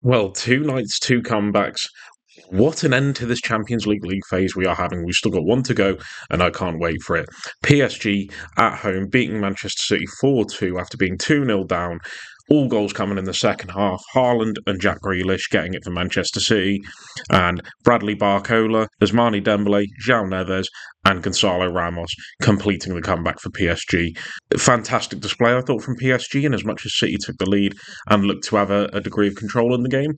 Well, two nights, two comebacks. What an end to this Champions League phase we are having. We've still got one to go, and I can't wait for it. PSG at home beating Manchester City 4-2 after being 2-0 down. All goals coming in the second half. Haaland and Jack Grealish getting it for Manchester City, and Bradley Barcola, Ousmane Dembele, João Neves, and Gonzalo Ramos completing the comeback for PSG. Fantastic display, I thought, from PSG, and as much as City took the lead and looked to have a degree of control in the game,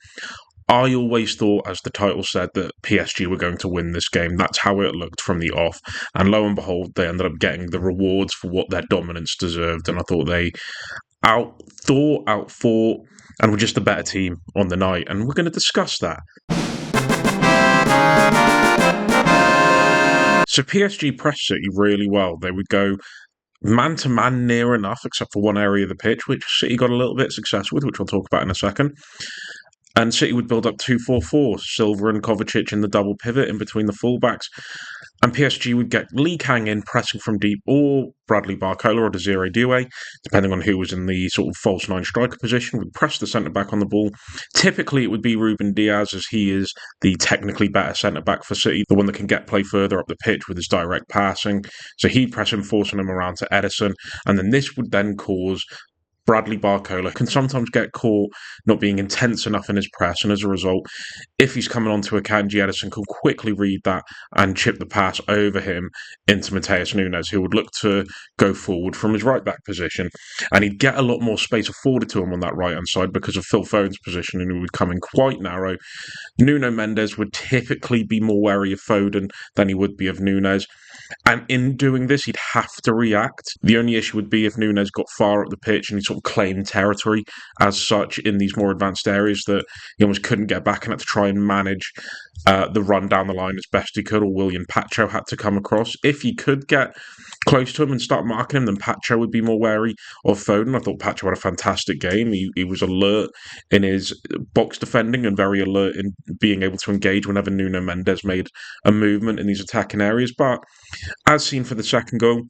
I always thought, as the title said, that PSG were going to win this game. That's how it looked from the off. And lo and behold, they ended up getting the rewards for what their dominance deserved. And I thought they outfought, and were just the better team on the night. And we're going to discuss that. So PSG pressed City really well. They would go man to man near enough, except for one area of the pitch, which City got a little bit of success with, which we'll talk about in a second. And City would build up 2-4-4, Silva and Kovacic in the double pivot in between the fullbacks. And PSG would get Lee Kang in pressing from deep, or Bradley Barcola or Desiree Doué, depending on who was in the sort of false nine striker position, would press the centre-back on the ball. Typically, it would be Ruben Diaz, as he is the technically better centre-back for City, the one that can get play further up the pitch with his direct passing. So he'd press him, forcing him around to Edison. And then this would then cause Bradley Barcola can sometimes get caught not being intense enough in his press, and as a result, if he's coming onto a Kanji, Edison can quickly read that and chip the pass over him into Mateus Nunes, who would look to go forward from his right back position, and he'd get a lot more space afforded to him on that right hand side because of Phil Foden's position, and he would come in quite narrow. Nuno Mendes would typically be more wary of Foden than he would be of Nunes. And in doing this, he'd have to react. The only issue would be if Nunes got far up the pitch and he sort of claimed territory as such in these more advanced areas that he almost couldn't get back and had to try and manage the run down the line as best he could, or William Pacho had to come across. If he could get close to him and start marking him, then Pacho would be more wary of Foden. I thought Pacho had a fantastic game. He was alert in his box defending and very alert in being able to engage whenever Nuno Mendes made a movement in these attacking areas. But as seen for the second goal,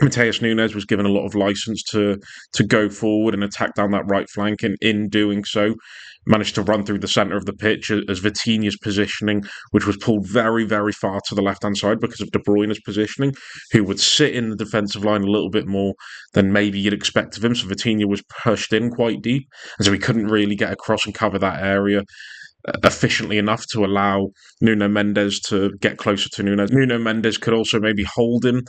Mateus Nunes was given a lot of license to go forward and attack down that right flank, and in doing so, managed to run through the centre of the pitch as Vitinha's positioning, which was pulled very, very far to the left-hand side because of De Bruyne's positioning, who would sit in the defensive line a little bit more than maybe you'd expect of him. So Vitinha was pushed in quite deep, and so he couldn't really get across and cover that area efficiently enough to allow Nuno Mendes to get closer to Nunes. Nuno Mendes could also maybe hold him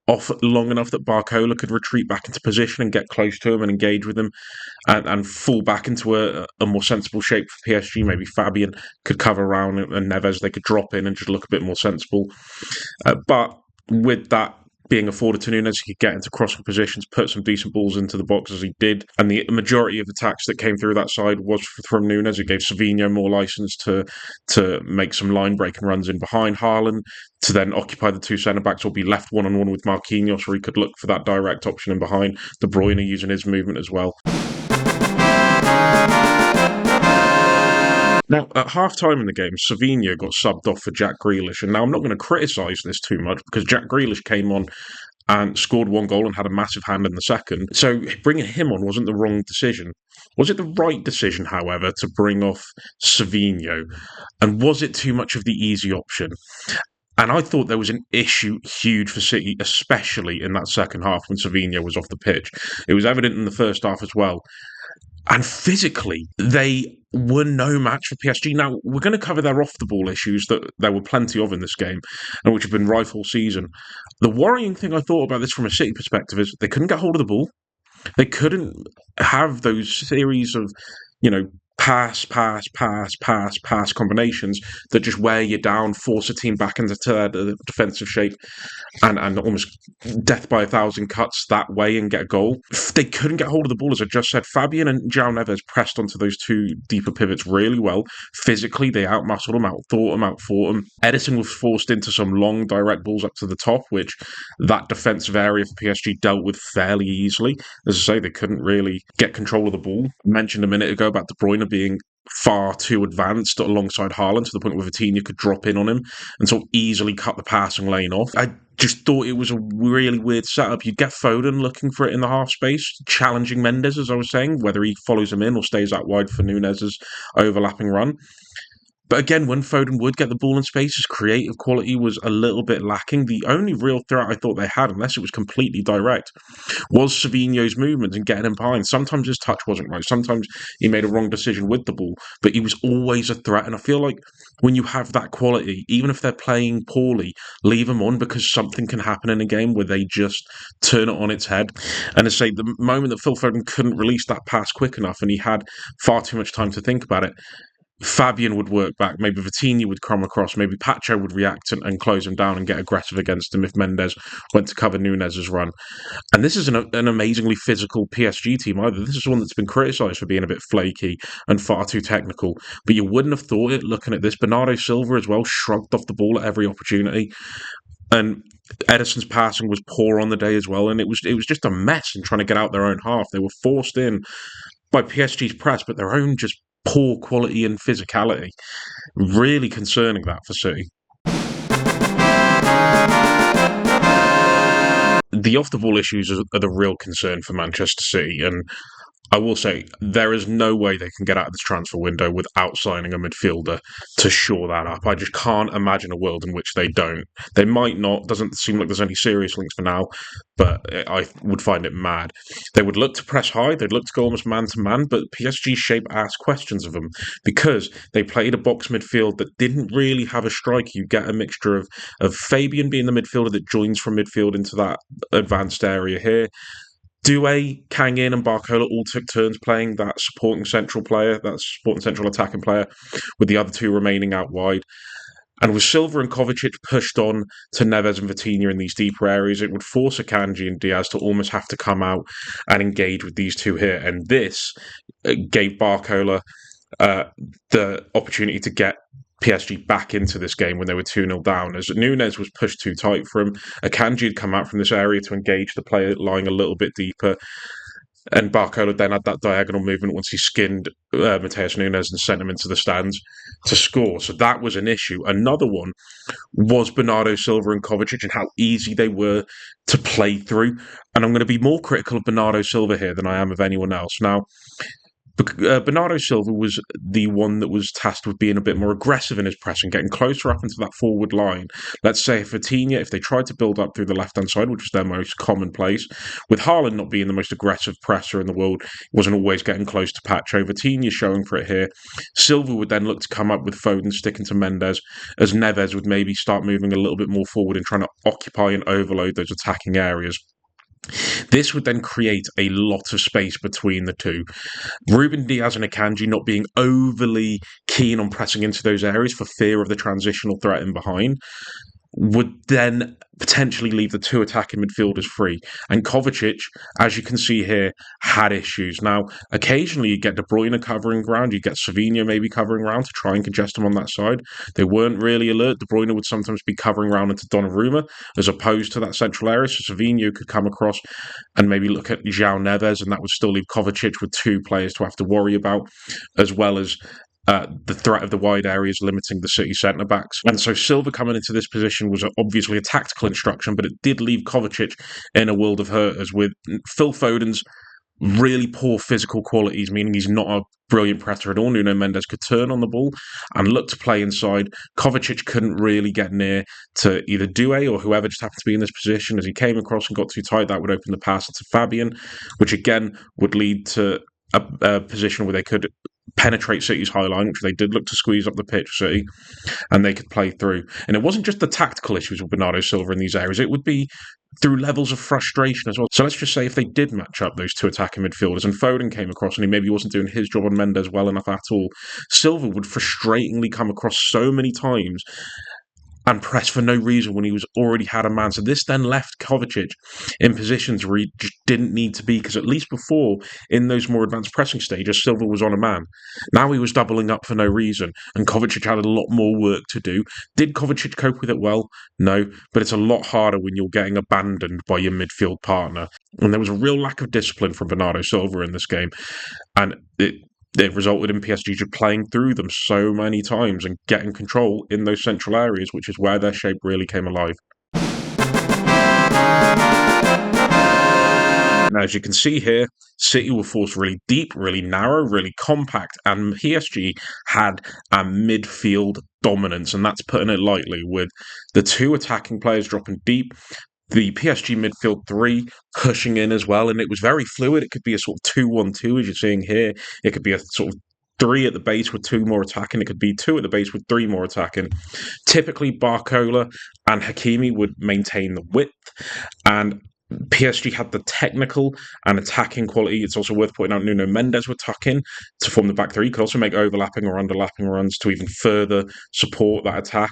off long enough that Barcola could retreat back into position and get close to him and engage with him and fall back into a more sensible shape for PSG. Maybe Fabian could cover around and Neves, they could drop in and just look a bit more sensible. But with that being afforded to Nunes, he could get into crossing positions, put some decent balls into the box as he did. And the majority of attacks that came through that side was from Nunes. It gave Savinho more license to make some line-breaking runs in behind Haaland, to then occupy the two centre-backs or be left one-on-one with Marquinhos, where he could look for that direct option in behind. De Bruyne using his movement as well. Now, at half-time in the game, Savinho got subbed off for Jack Grealish. And now I'm not going to criticise this too much because Jack Grealish came on and scored one goal and had a massive hand in the second. So bringing him on wasn't the wrong decision. Was it the right decision, however, to bring off Savinho? And was it too much of the easy option? And I thought there was an issue huge for City, especially in that second half when Savinho was off the pitch. It was evident in the first half as well. And physically, they were no match for PSG. Now, we're going to cover their off-the-ball issues that there were plenty of in this game, and which have been rife all season. The worrying thing I thought about this from a City perspective is they couldn't get hold of the ball. They couldn't have those series of, pass combinations that just wear you down, force a team back into their defensive shape and almost death by 1,000 cuts that way and get a goal. They couldn't get hold of the ball, as I just said. Fabian and João Neves pressed onto those two deeper pivots really well. Physically, they outmuscled them, outthought them, outfought them. Edison was forced into some long direct balls up to the top, which that defensive area for PSG dealt with fairly easily. As I say, they couldn't really get control of the ball. I mentioned a minute ago about De Bruyne Bruyne being far too advanced alongside Haaland to the point where Vitinha could drop in on him and sort of easily cut the passing lane off. I just thought it was a really weird setup. You'd get Foden looking for it in the half space, challenging Mendes, as I was saying, whether he follows him in or stays out wide for Nunez's overlapping run. But again, when Foden would get the ball in space, his creative quality was a little bit lacking. The only real threat I thought they had, unless it was completely direct, was Savinho's movement and getting him behind. Sometimes his touch wasn't right. Sometimes he made a wrong decision with the ball, but he was always a threat. And I feel like when you have that quality, even if they're playing poorly, leave them on, because something can happen in a game where they just turn it on its head. And to say the moment that Phil Foden couldn't release that pass quick enough and he had far too much time to think about it, Fabian would work back, maybe Vitinha would come across, maybe Pacho would react and close him down and get aggressive against him if Mendes went to cover Nunez's run. And this is an amazingly physical PSG team either. This is one that's been criticised for being a bit flaky and far too technical, but you wouldn't have thought it looking at this. Bernardo Silva as well shrugged off the ball at every opportunity. And Edison's passing was poor on the day as well, and it was just a mess in trying to get out their own half. They were forced in by PSG's press, but their own just poor quality and physicality. Really concerning that for City. The off-the-ball issues are the real concern for Manchester City, and I will say there is no way they can get out of this transfer window without signing a midfielder to shore that up. I just can't imagine a world in which they don't. They might not. Doesn't seem like there's any serious links for now, but I would find it mad. They would look to press high. They'd look to go almost man-to-man, but PSG's shape asked questions of them because they played a box midfield that didn't really have a striker. You get a mixture of Fabian being the midfielder that joins from midfield into that advanced area here. Doué, Kang In, and Barcola all took turns playing that supporting central player, that supporting central attacking player, with the other two remaining out wide. And with Silva and Kovacic pushed on to Neves and Vitinha in these deeper areas, it would force Akanji and Diaz to almost have to come out and engage with these two here. And this gave Barcola the opportunity to get PSG back into this game when they were 2-0 down, as Nunez was pushed too tight for him. Akanji had come out from this area to engage the player lying a little bit deeper, and Barcola then had that diagonal movement once he skinned Mateus Nunes and sent him into the stands to score. So that was an issue. Another one was Bernardo Silva and Kovacic and how easy they were to play through. And I'm going to be more critical of Bernardo Silva here than I am of anyone else. Now, Bernardo Silva was the one that was tasked with being a bit more aggressive in his pressing, getting closer up into that forward line. Let's say if Vitinha, if they tried to build up through the left-hand side, which was their most common place, with Haaland not being the most aggressive presser in the world, wasn't always getting close to Pacho. Vitinha showing for it here. Silva would then look to come up with Foden sticking to Mendes, as Neves would maybe start moving a little bit more forward and trying to occupy and overload those attacking areas. This would then create a lot of space between the two. Ruben Diaz and Akanji not being overly keen on pressing into those areas for fear of the transitional threat in behind would then potentially leave the two attacking midfielders free. And Kovacic, as you can see here, had issues. Now, occasionally you get De Bruyne covering ground, you get Savinho maybe covering ground to try and congest him on that side. They weren't really alert. De Bruyne would sometimes be covering round into Donnarumma as opposed to that central area, so Savinho could come across and maybe look at João Neves, and that would still leave Kovacic with two players to have to worry about, as well as the threat of the wide areas limiting the City centre-backs. And so Silva coming into this position was obviously a tactical instruction, but it did leave Kovacic in a world of hurt, as with Phil Foden's really poor physical qualities, meaning he's not a brilliant presser at all. Nuno Mendes could turn on the ball and look to play inside. Kovacic couldn't really get near to either Doué or whoever just happened to be in this position. As he came across and got too tight, that would open the pass to Fabian, which again would lead to a position where they could penetrate City's high line, which they did look to squeeze up the pitch, City, and they could play through. And it wasn't just the tactical issues with Bernardo Silva in these areas, it would be through levels of frustration as well. So let's just say if they did match up those two attacking midfielders and Foden came across and he maybe wasn't doing his job on Mendes well enough at all, Silva would frustratingly come across so many times and press for no reason when he was already had a man. So this then left Kovacic in positions where he just didn't need to be, because at least before, in those more advanced pressing stages, Silva was on a man. Now he was doubling up for no reason, and Kovacic had a lot more work to do. Did Kovacic cope with it well? No, but it's a lot harder when you're getting abandoned by your midfield partner. And there was a real lack of discipline from Bernardo Silva in this game, and it resulted in PSG just playing through them so many times and getting control in those central areas, which is where their shape really came alive. Now, as you can see here, City were forced really deep, really narrow, really compact, and PSG had a midfield dominance, and that's putting it lightly, with the two attacking players dropping deep, the PSG midfield three pushing in as well, and it was very fluid. It could be a sort of 2-1-2, as you're seeing here. It could be a sort of three at the base with two more attacking. It could be two at the base with three more attacking. Typically, Barcola and Hakimi would maintain the width, and PSG had the technical and attacking quality. It's also worth pointing out Nuno Mendes would tuck in to form the back three. He could also make overlapping or underlapping runs to even further support that attack.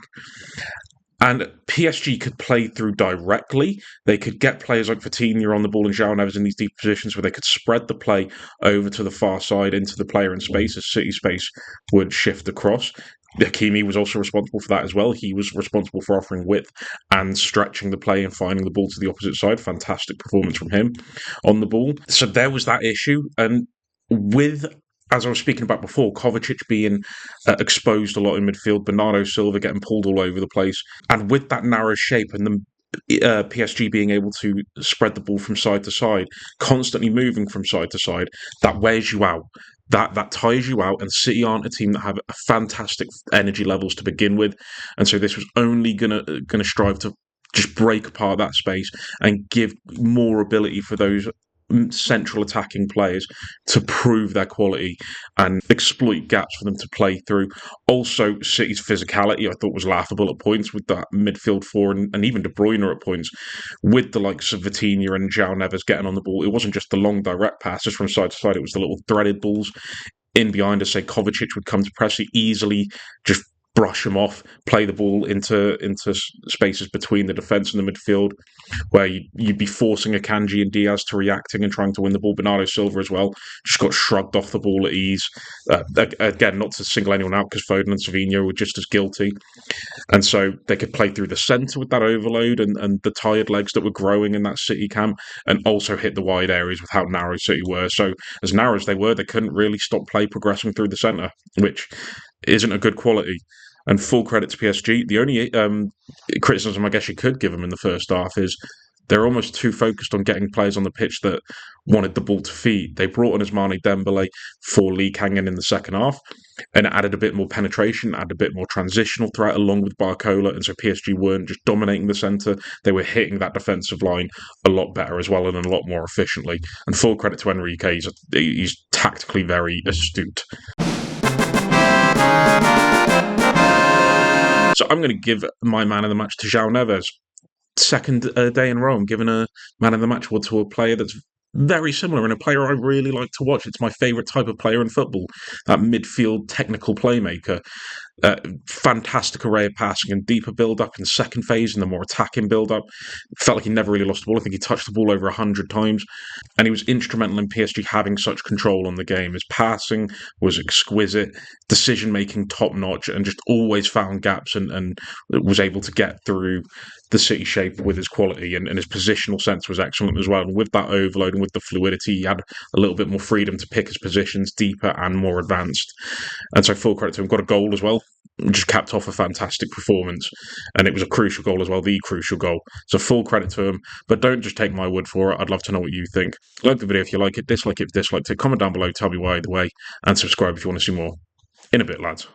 And PSG could play through directly. They could get players like Vitinha on the ball and João Neves in these deep positions where they could spread the play over to the far side into the player in space as City space would shift across. Hakimi was also responsible for that as well. He was responsible for offering width and stretching the play and finding the ball to the opposite side. Fantastic performance from him on the ball. So there was that issue. And with, as I was speaking about before, Kovacic being exposed a lot in midfield, Bernardo Silva getting pulled all over the place, and with that narrow shape and the PSG being able to spread the ball from side to side, constantly moving from side to side, that wears you out. That tires you out, and City aren't a team that have fantastic energy levels to begin with, and so this was only gonna strive to just break apart that space and give more ability for those central attacking players to prove their quality and exploit gaps for them to play through. Also, City's physicality I thought was laughable at points with that midfield four and even De Bruyne at points, with the likes of Vitinha and João Neves getting on the ball. It wasn't just the long direct passes from side to side, it was the little threaded balls in behind us. Say Kovacic would come to press, he easily just brush him off, play the ball into spaces between the defence and the midfield, where you'd be forcing Akanji and Diaz to reacting and trying to win the ball. Bernardo Silva as well just got shrugged off the ball at ease. Again, not to single anyone out because Foden and Savinho were just as guilty. And so they could play through the centre with that overload and the tired legs that were growing in that City camp, and also hit the wide areas with how narrow City were. So as narrow as they were, they couldn't really stop play progressing through the centre, which isn't a good quality. And full credit to PSG. The only criticism I guess you could give them in the first half is they're almost too focused on getting players on the pitch that wanted the ball to feed. They brought on Ousmane Dembele for Lee Kang in the second half, and it added a bit more penetration, added a bit more transitional threat along with Barcola, and so PSG weren't just dominating the centre, they were hitting that defensive line a lot better as well and a lot more efficiently. And full credit to Enrique, he's tactically very astute. So I'm going to give my man of the match to João Neves. Second day in a row, I'm giving a man of the match award to a player that's very similar and a player I really like to watch. It's my favourite type of player in football, that midfield technical playmaker. Fantastic array of passing and deeper build-up in the second phase and the more attacking build-up. Felt like he never really lost the ball. I think he touched the ball over 100 times, and he was instrumental in PSG having such control on the game. His passing was exquisite, decision-making top-notch, and just always found gaps and was able to get through the City shape with his quality, and his positional sense was excellent as well. And with that overload and with the fluidity, he had a little bit more freedom to pick his positions deeper and more advanced. And so full credit to him. Got a goal as well. Just capped off a fantastic performance. And it was a crucial goal as well, the crucial goal. So full credit to him. But don't just take my word for it. I'd love to know what you think. Like the video if you like it, dislike it if you disliked it. Comment down below, tell me why either way. And subscribe if you want to see more. In a bit, lads.